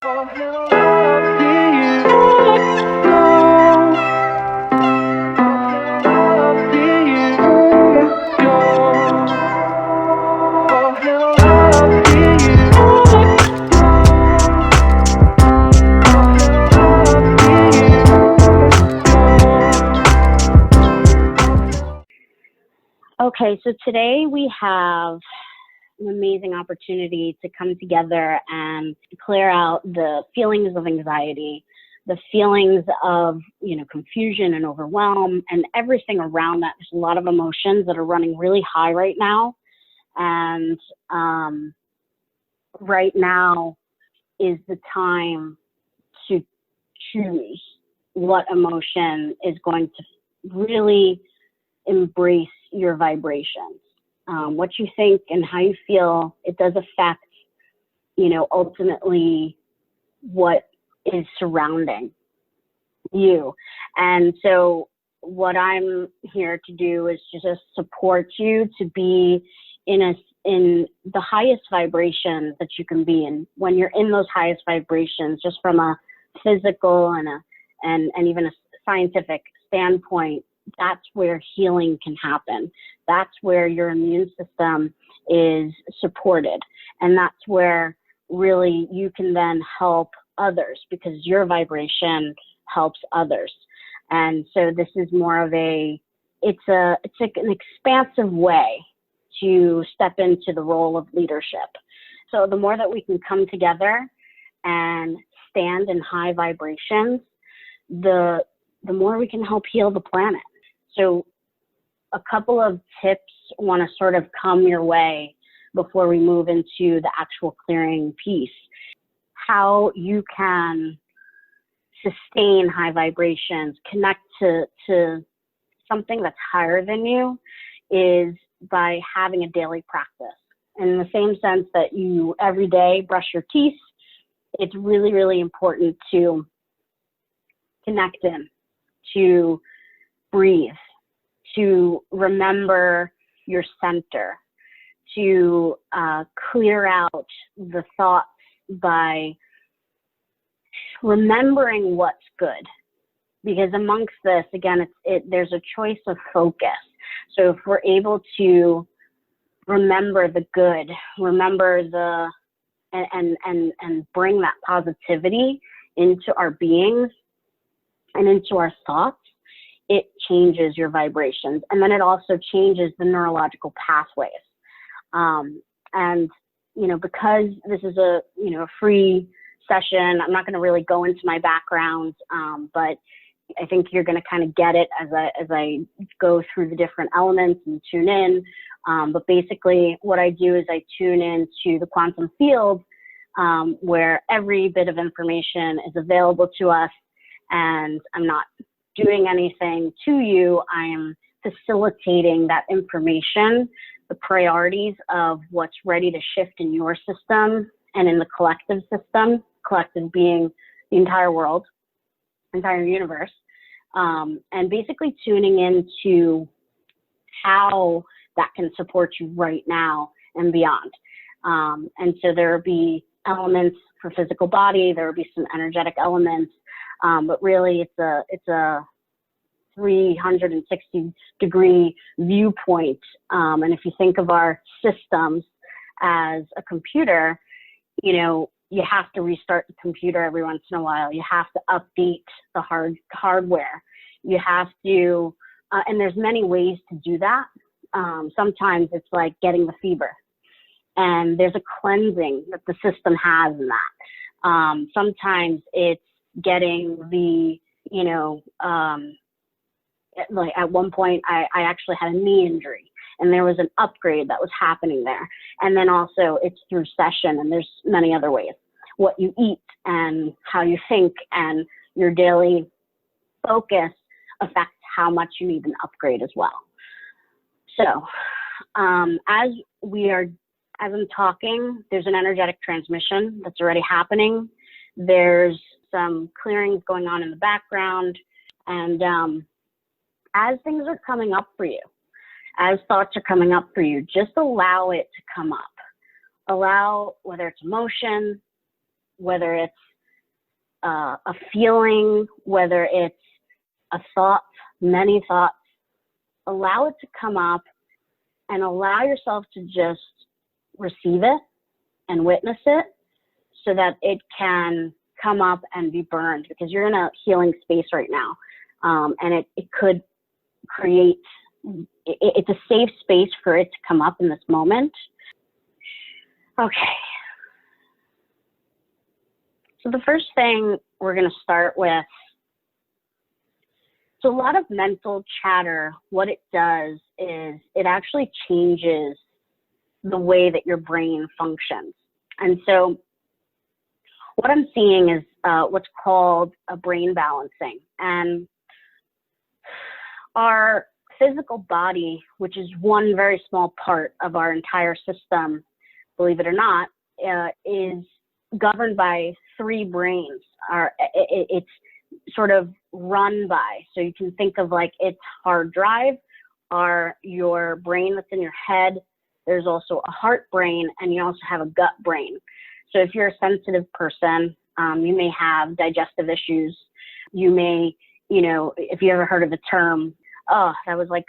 Okay, so today we have an amazing opportunity to come together and clear out the feelings of anxiety, the feelings of, confusion and overwhelm and everything around that. There's a lot of emotions that are running really high right now. And right now is the time to choose what emotion is going to really embrace your vibrations. What you think and how you feel, it does affect, ultimately what is surrounding you. And so what I'm here to do is to just support you to be in the highest vibration that you can be in. When you're in those highest vibrations, just from a physical and even a scientific standpoint, that's where healing can happen. That's where your immune system is supported. And that's where really you can then help others, because your vibration helps others. And so this is more of it's like an expansive way to step into the role of leadership. So the more that we can come together and stand in high vibrations, the more we can help heal the planet. So a couple of tips want to sort of come your way before we move into the actual clearing piece. How you can sustain high vibrations, connect to something that's higher than you, is by having a daily practice. And in the same sense that you every day brush your teeth, it's really, really important to connect in, to breathe, to remember your center, to clear out the thoughts by remembering what's good. Because amongst this, again, there's a choice of focus. So if we're able to remember the good, remember and bring that positivity into our beings and into our thoughts, it changes your vibrations. And then it also changes the neurological pathways. And, because this is a free session, I'm not going to really go into my background, but I think you're going to kind of get it as I go through the different elements and tune in. But basically what I do is I tune into the quantum field, where every bit of information is available to us, and I'm not doing anything to you. I am facilitating that information, the priorities of what's ready to shift in your system and in the collective system, collective being the entire world, entire universe, and basically tuning into how that can support you right now and beyond. And so there will be elements for physical body, there will be some energetic elements, but really it's a 360-degree viewpoint. And if you think of our systems as a computer, you have to restart the computer every once in a while. You have to update the hardware. You have to, and there's many ways to do that. Sometimes it's like getting the fever, and there's a cleansing that the system has in that. Sometimes it's getting the, like at one point I actually had a knee injury, and there was an upgrade that was happening there. And then also it's through session, and there's many other ways. What you eat and how you think and your daily focus affects how much you need an upgrade as well. So as I'm talking, there's an energetic transmission that's already happening. There's some clearings going on in the background. And as things are coming up for you, as thoughts are coming up for you, just allow it to come up. Allow, whether it's emotion, whether it's a feeling, whether it's a thought, many thoughts, allow it to come up and allow yourself to just receive it and witness it so that it can come up and be burned, because you're in a healing space right now. And it could create, it's a safe space for it to come up in this moment. Okay. So the first thing we're going to start with, so a lot of mental chatter, what it does is it actually changes the way that your brain functions. And so what I'm seeing is what's called a brain balancing. And our physical body, which is one very small part of our entire system, believe it or not, is governed by 3 brains. It's sort of run by. So you can think of like its hard drive are your brain that's in your head. There's also a heart brain, and you also have a gut brain. So if you're a sensitive person, you may have digestive issues. You may, if you ever heard of the term, oh, that was like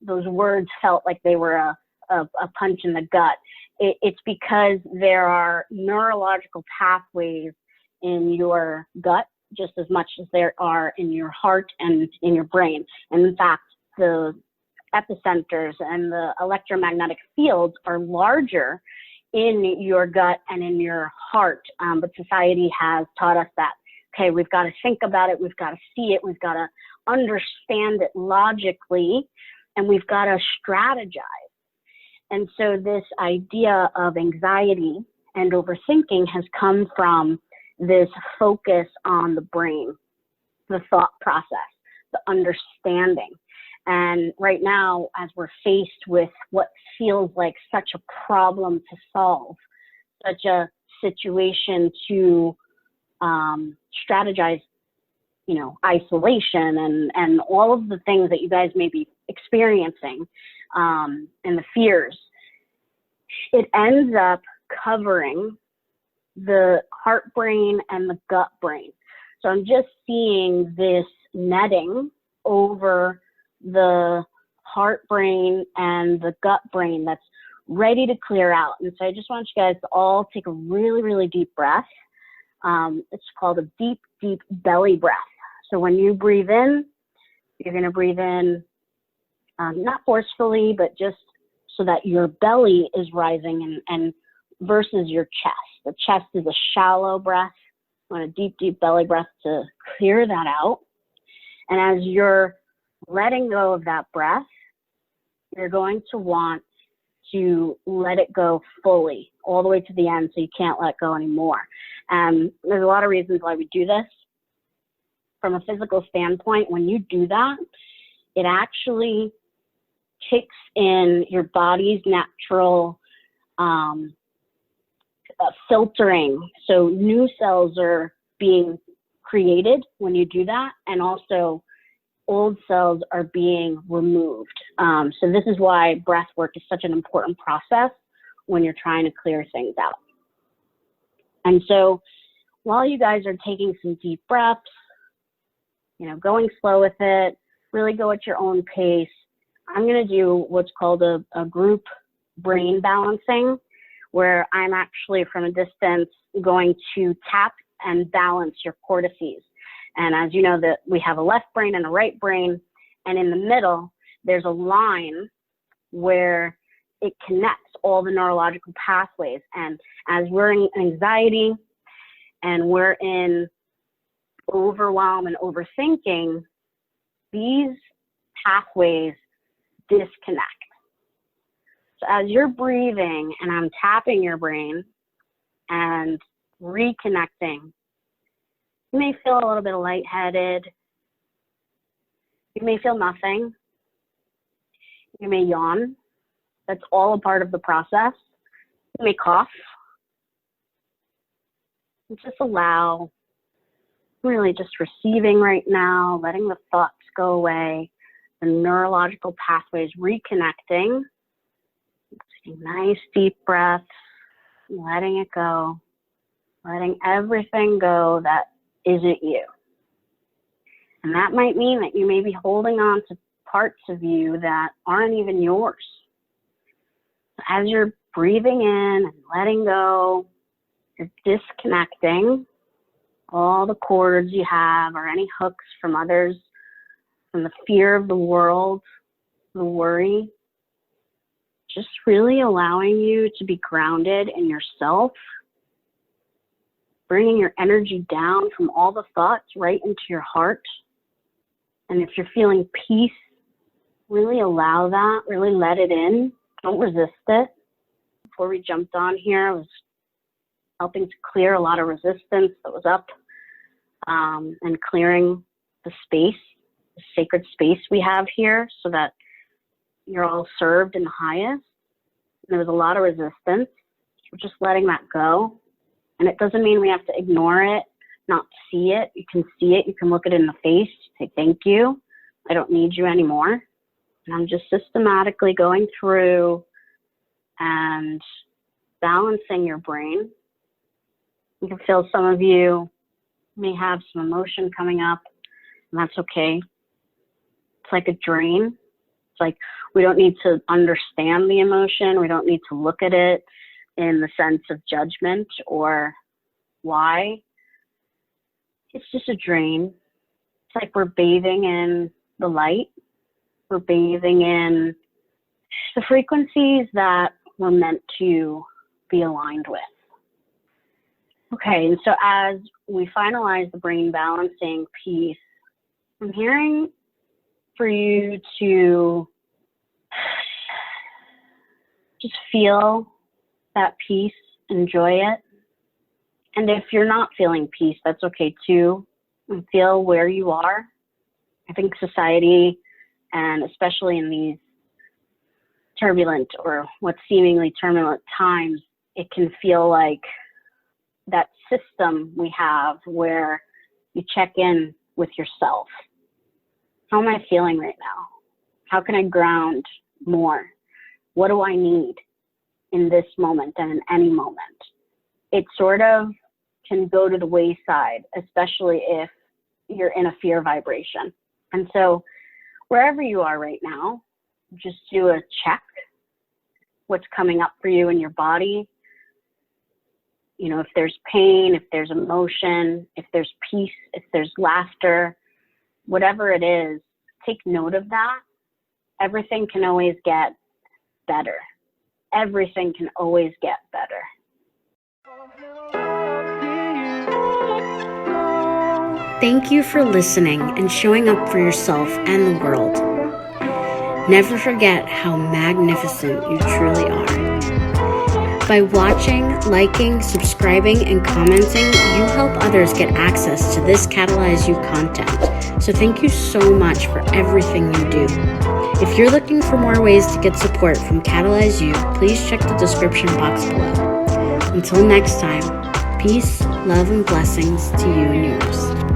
those words felt like they were a punch in the gut. It's because there are neurological pathways in your gut just as much as there are in your heart and in your brain. And in fact, the epicenters and the electromagnetic fields are larger in your gut and in your heart. But society has taught us that, okay, we've got to think about it, we've got to see it, we've got to understand it logically, and we've got to strategize. And so this idea of anxiety and overthinking has come from this focus on the brain, the thought process, the understanding. And right now, as we're faced with what feels like such a problem to solve, such a situation to strategize, isolation and all of the things that you guys may be experiencing, and the fears, it ends up covering the heart brain and the gut brain. So I'm just seeing this netting over the heart brain and the gut brain that's ready to clear out. And so I just want you guys to all take a really, really deep breath. It's called a deep, deep belly breath. So when you breathe in, you're going to breathe in, not forcefully, but just so that your belly is rising and versus your chest. The chest is a shallow breath. You want a deep, deep belly breath to clear that out. And as you're letting go of that breath, you're going to want to let it go fully, all the way to the end, so you can't let go anymore. There's a lot of reasons why we do this. From a physical standpoint, when you do that, it actually kicks in your body's natural filtering. So new cells are being created when you do that, and also old cells are being removed. So this is why breath work is such an important process when you're trying to clear things out. And so while you guys are taking some deep breaths, going slow with it, really go at your own pace, I'm going to do what's called a group brain balancing, where I'm actually from a distance going to tap and balance your cortices. And as you know, that we have a left brain and a right brain, and in the middle, there's a line where it connects all the neurological pathways. And as we're in anxiety and we're in overwhelm and overthinking, these pathways disconnect. So as you're breathing and I'm tapping your brain and reconnecting, you may feel a little bit lightheaded. You may feel nothing. You may yawn. That's all a part of the process. You may cough. And just allow, really just receiving right now, letting the thoughts go away, the neurological pathways reconnecting. Taking nice deep breaths, letting it go, letting everything go that isn't you. And that might mean that you may be holding on to parts of you that aren't even yours. As you're breathing in and letting go, you're disconnecting all the cords you have or any hooks from others, from the fear of the world, the worry. Just really allowing you to be grounded in yourself, bringing your energy down from all the thoughts right into your heart. And if you're feeling peace, really allow that, really let it in. Don't resist it. Before we jumped on here, I was helping to clear a lot of resistance that was up, and clearing the space, the sacred space we have here, so that you're all served in the highest. And there was a lot of resistance. We're just letting that go. And it doesn't mean we have to ignore it, not see it. You can see it. You can look it in the face, say, thank you. I don't need you anymore. And I'm just systematically going through and balancing your brain. You can feel some of you may have some emotion coming up, and that's okay. It's like a drain. It's like we don't need to understand the emotion. We don't need to look at it in the sense of judgment or why. It's just a drain. It's like we're bathing in the light. We're bathing in the frequencies that we're meant to be aligned with. Okay, and so as we finalize the brain balancing piece, I'm hearing for you to just feel that peace, enjoy it. And if you're not feeling peace, that's okay too. And feel where you are. I think society, and especially in these turbulent or what seemingly turbulent times, it can feel like that system we have where you check in with yourself. How am I feeling right now? How can I ground more? What do I need in this moment and in any moment? It sort of can go to the wayside, especially if you're in a fear vibration. And so wherever you are right now, just do a check. What's coming up for you in your body? You know, if there's pain, if there's emotion, if there's peace, if there's laughter, whatever it is, take note of that. Everything can always get better. Everything can always get better. Thank you for listening and showing up for yourself and the world. Never forget how magnificent you truly are. By watching, liking, subscribing, and commenting, you help others get access to this Katalyze U content. So thank you so much for everything you do. If you're looking for more ways to get support from Katalyze U, please check the description box below. Until next time, peace, love, and blessings to you and yours.